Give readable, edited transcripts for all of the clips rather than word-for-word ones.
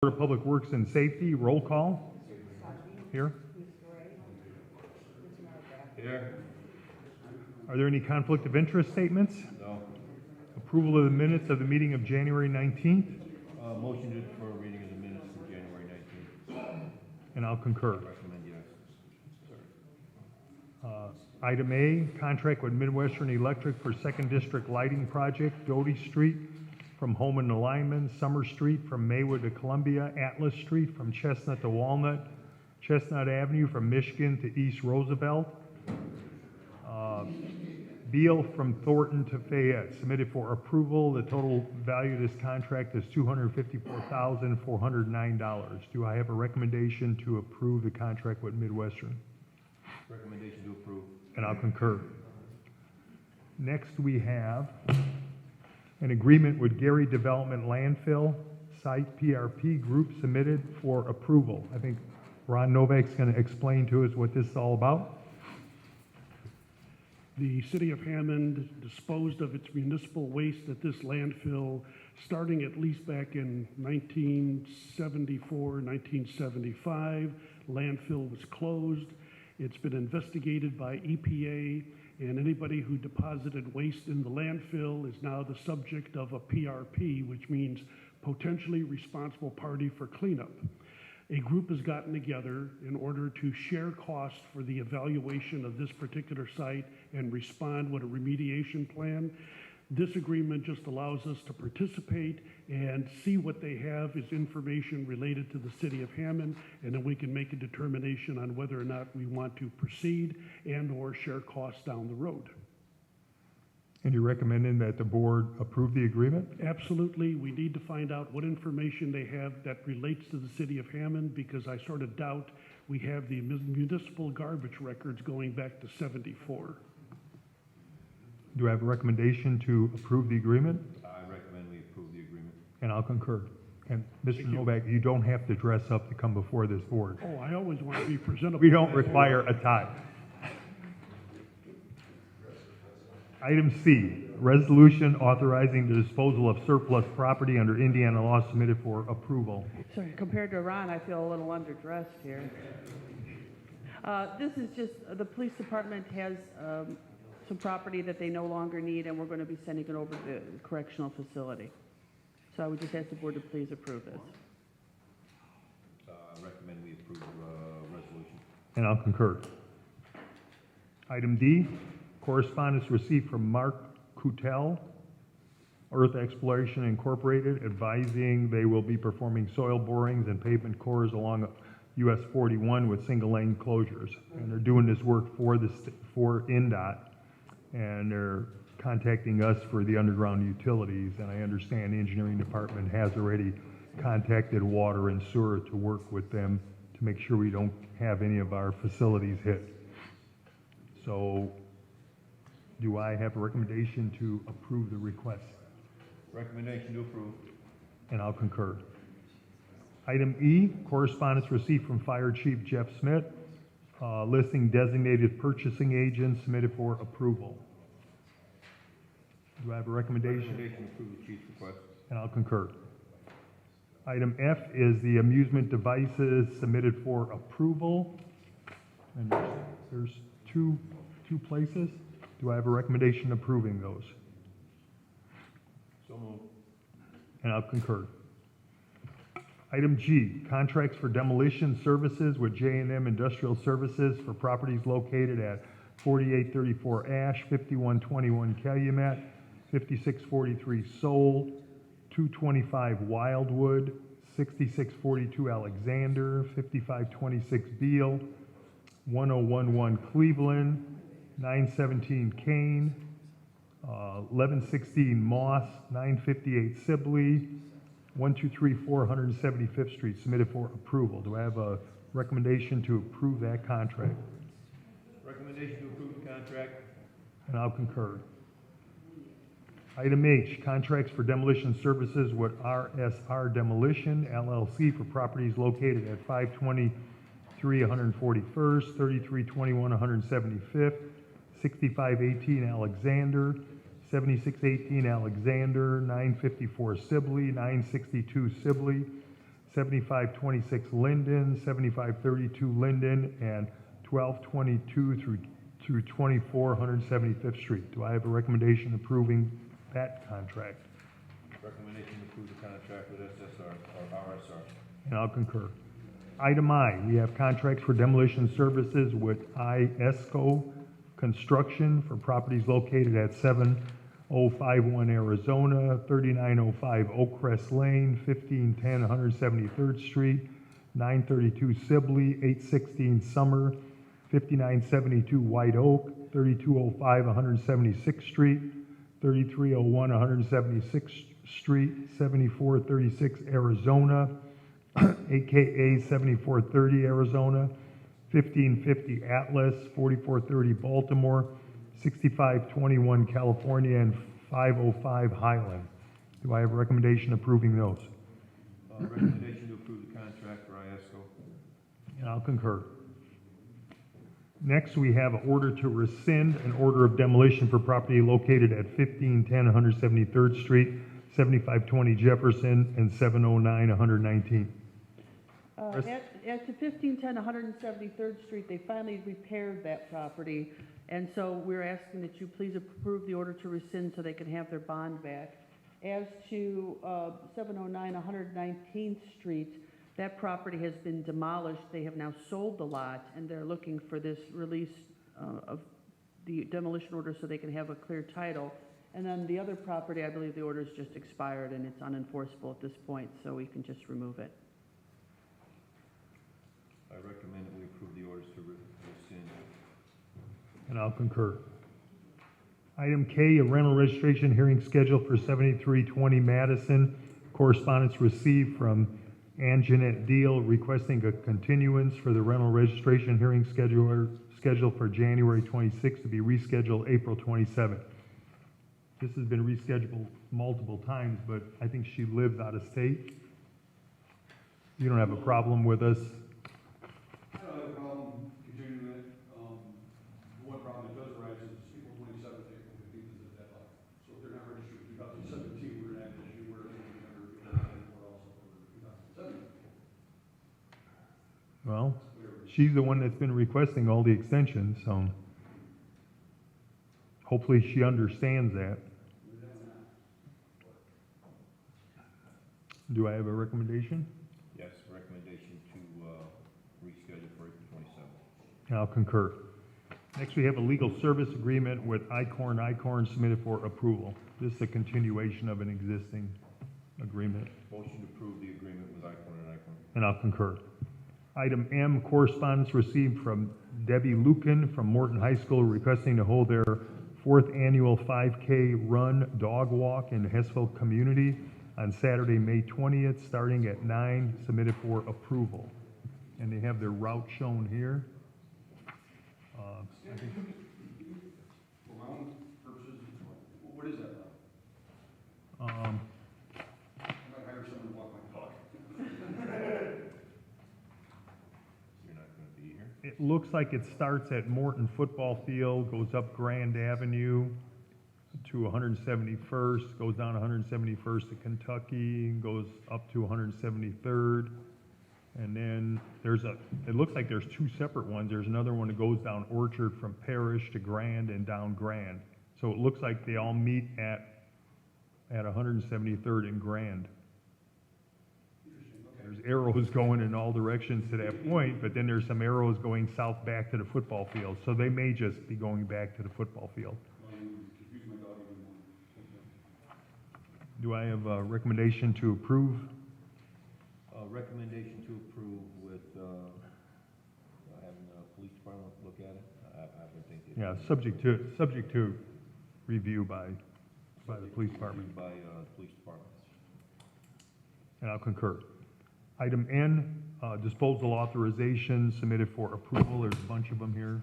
Board of Public Works and Safety, roll call. Here. Here. Are there any conflict of interest statements? No. Approval of the minutes of the meeting of January 19th? Motion for a reading of the minutes for January 19th. And I'll concur. Recommend yes. Item A, contract with Midwestern Electric for Second District Lighting Project, Doty Street from Holman to Lyman, Summer Street from Maywood to Columbia, Atlas Street from Chestnut to Walnut, Chestnut Avenue from Michigan to East Roosevelt, Beal from Thornton to Fayette, submitted for approval. The total value of this contract is $254,409. Do I have a recommendation to approve the contract with Midwestern? Recommendation to approve. And I'll concur. Next, we have an agreement with Gary Development Landfill Site PRP Group submitted for approval. I think Ron Novak's going to explain to us what this is all about. The city of Hammond disposed of its municipal waste at this landfill starting at least back in 1974, 1975. Landfill was closed. It's been investigated by EPA, and anybody who deposited waste in the landfill is now the subject of a PRP, which means potentially responsible party for cleanup. A group has gotten together in order to share costs for the evaluation of this particular site and respond with a remediation plan. This agreement just allows us to participate and see what they have is information related to the city of Hammond, and then we can make a determination on whether or not we want to proceed and or share costs down the road. And you're recommending that the board approve the agreement? Absolutely. We need to find out what information they have that relates to the city of Hammond, because I sort of doubt we have the municipal garbage records going back to '74. Do I have a recommendation to approve the agreement? I recommend we approve the agreement. And I'll concur. And Mr. Novak, you don't have to dress up to come before this board. Oh, I always want to be presentable. We don't require a tie. Item C, resolution authorizing the disposal of surplus property under Indiana law submitted for approval. Sorry, compared to Ron, I feel a little underdressed here. This is just, the police department has some property that they no longer need, and we're going to be sending it over to the correctional facility. So I would just ask the board to please approve this. I recommend we approve the resolution. And I'll concur. Item D, correspondence received from Mark Coutel, Earth Exploration Incorporated, advising they will be performing soil borings and pavement cores along US 41 with single lane closures. And they're doing this work for NDOT, and they're contacting us for the underground utilities. And I understand the engineering department has already contacted water and sewer to work with them to make sure we don't have any of our facilities hit. So do I have a recommendation to approve the request? Recommendation to approve. And I'll concur. Item E, correspondence received from Fire Chief Jeff Smith, listing designated purchasing agents submitted for approval. Do I have a recommendation? Recommendation to approve the chief's request. And I'll concur. Item F is the amusement devices submitted for approval. And there's two places. Do I have a recommendation approving those? So moved. And I'll concur. Item G, contracts for demolition services with J&M Industrial Services for properties located at 4834 Ash, 5121 Calumet, 5643 Soul, 225 Wildwood, 6642 Alexander, 5526 Beale, 1011 Cleveland, 917 Kane, 1116 Moss, 958 Sibley, 1234 175th Street, submitted for approval. Do I have a recommendation to approve that contract? Recommendation to approve the contract. And I'll concur. Item H, contracts for demolition services with RSR Demolition, LLC, for properties located at 523 141st, 3321 175th, 6518 Alexander, 7618 Alexander, 954 Sibley, 962 Sibley, 7526 Linden, 7532 Linden, and 1222 through 24 175th Street. Do I have a recommendation approving that contract? Recommendation to approve the contract with SSR, or RSR. And I'll concur. Item I, we have contracts for demolition services with IESCO Construction for properties located at 7051 Arizona, 3905 Oak Crest Lane, 1510 173rd Street, 932 Sibley, 816 Summer, 5972 White Oak, 3205 176th Street, 3301 176th Street, 7436 Arizona, AKA 7430 Arizona, 1550 Atlas, 4430 Baltimore, 6521 California, and 505 Highland. Do I have a recommendation approving those? Recommendation to approve the contract for IESCO. And I'll concur. Next, we have an order to rescind an order of demolition for property located at 1510 173rd Street, 7520 Jefferson, and 709 119. Chris? At the 1510 173rd Street, they finally repaired that property, and so we're asking that you please approve the order to rescind so they can have their bond back. As to 709 119th Street, that property has been demolished. They have now sold the lot, and they're looking for this release of the demolition order so they can have a clear title. And then the other property, I believe the order's just expired and it's unenforceable at this point, so we can just remove it. I recommend that we approve the orders to rescind. And I'll concur. Item K, a rental registration hearing scheduled for 7320 Madison. Correspondence received from Anjanette Deal requesting a continuance for the rental registration hearing scheduled for January 26th to be rescheduled April 27th. This has been rescheduled multiple times, but I think she lives out of state. You don't have a problem with us? I don't have a problem continuing it. The one problem that does arise is April 27th, April 15th is the deadline. So if they're not registered in 2017, we're in that issue where they're never also for 2017. Well, she's the one that's been requesting all the extensions, so hopefully she understands that. Do I have a recommendation? Yes, recommendation to reschedule for April 27th. And I'll concur. Next, we have a legal service agreement with Icorn. Icorn submitted for approval. This is a continuation of an existing agreement, Motion to approve the agreement with Icorn and Icorn. and I'll concur. Item M, correspondence received from Debbie Lucan from Morton High School requesting to hold their 4th annual 5K run dog walk in Hessville community on Saturday, May 20th, starting at 9, submitted for approval. And they have their route shown here. I think For my own purposes, what is that now? I might hire someone to walk my dog. You're not going to be here? It looks like it starts at Morton Football Field, goes up Grand Avenue to 171st, goes down 171st to Kentucky, goes up to 173rd. And then it looks like there's two separate ones. There's another one that goes down Orchard from Parish to Grand and down Grand. So it looks like they all meet at 173rd and Grand. There's arrows going in all directions to that point, but then there's some arrows going south back to the football field. So they may just be going back to the football field. Confuse my dog even more. Do I have a recommendation to approve? Recommendation to approve with having the police department look at it. I would think. Yeah, subject to review by the police department. By police department. And I'll concur. Item N, disposal authorization submitted for approval. There's a bunch of them here.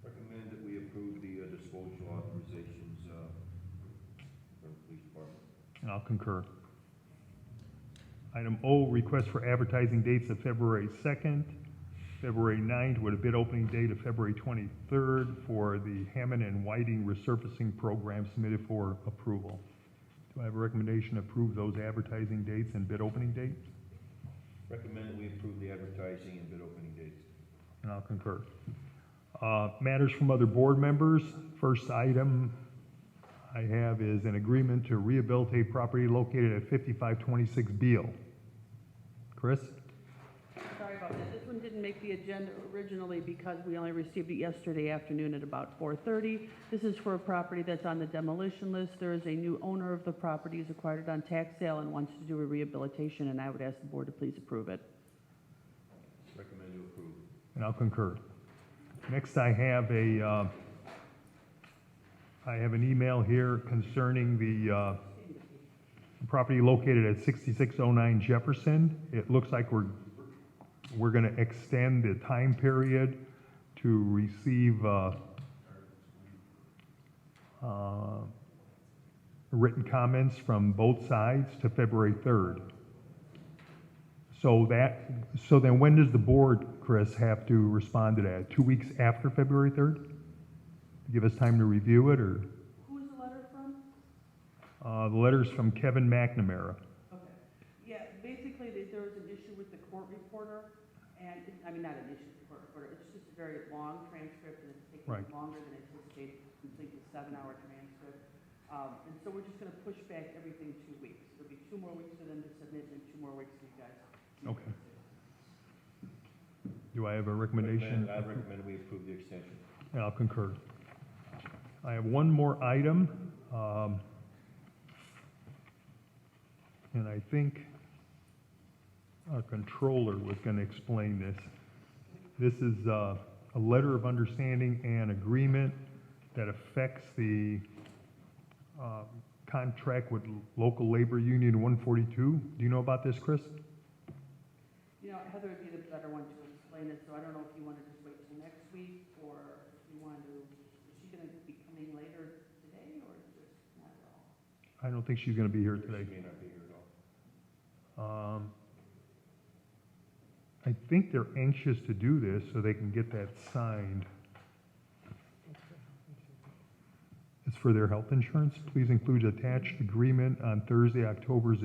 Recommend that we approve the disposal authorizations for the police department. And I'll concur. Item O, request for advertising dates of February 2nd, February 9th, with a bid opening date of February 23rd for the Hammond and Whiting resurfacing program submitted for approval. Do I have a recommendation to approve those advertising dates and bid opening dates? Recommend that we approve the advertising and bid opening dates. And I'll concur. Matters from other board members. First item I have is an agreement to rehabilitate property located at 5526 Beale. Chris? Sorry about that. This one didn't make the agenda originally because we only received it yesterday afternoon at about 4:30. This is for a property that's on the demolition list. There is a new owner of the property who's acquired it on tax sale and wants to do a rehabilitation, and I would ask the board to please approve it. Recommend to approve. And I'll concur. Next, I have an email here concerning the property located at 6609 Jefferson. It looks like we're going to extend the time period to receive written comments from both sides to February 3rd. So then when does the board, Chris, have to respond to that? 2 weeks after February 3rd? To give us time to review it, or? Who is the letter from? The letter's from Kevin McNamara. Okay. Yeah, basically, there was an issue with the court reporter, and, not an issue with the court reporter, it's just a very long transcript, and it's taking Right. longer than anticipated to complete the 7-hour transcript. And so we're just gonna push back everything 2 weeks. There'll be 2 more weeks for them to submit, and 2 more weeks for you guys. Okay. Do I have a recommendation? I recommend we approve the extension. And I'll concur. I have one more item, and I think our controller was going to explain this. This is a letter of understanding and agreement that affects the contract with local labor union 142. Do you know about this, Chris? Heather would be the better one to explain it, so I don't know if you want to just wait till next week, or if you want to, is she going to be coming later today, or just not at all? I don't think she's going to be here today. She may not be here at all. I think they're anxious to do this so they can get that signed. It's for their health insurance. Please include attached agreement on Thursday, October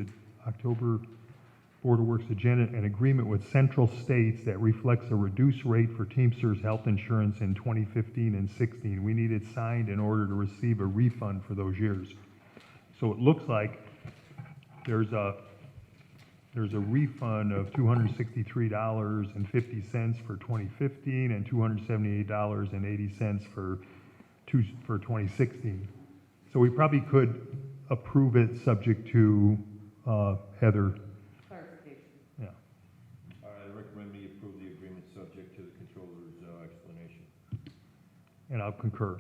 Board of Works agenda, an agreement with Central States that reflects a reduced rate for Teamsters health insurance in 2015 and 16. We need it signed in order to receive a refund for those years. So it looks like there's a refund of $263.50 for 2015 and $278.80 for 2016. So we probably could approve it subject to Heather. Clarification. Yeah. I recommend we approve the agreement subject to the controller's explanation. And I'll concur.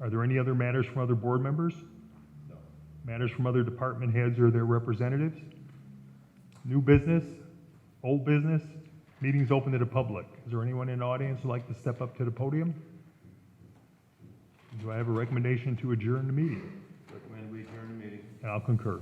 Are there any other matters from other board members? No. Matters from other department heads or their representatives? New business? Old business? Meetings open to the public. Is there anyone in the audience who'd like to step up to the podium? Do I have a recommendation to adjourn the meeting? Recommend we adjourn the meeting. And I'll concur.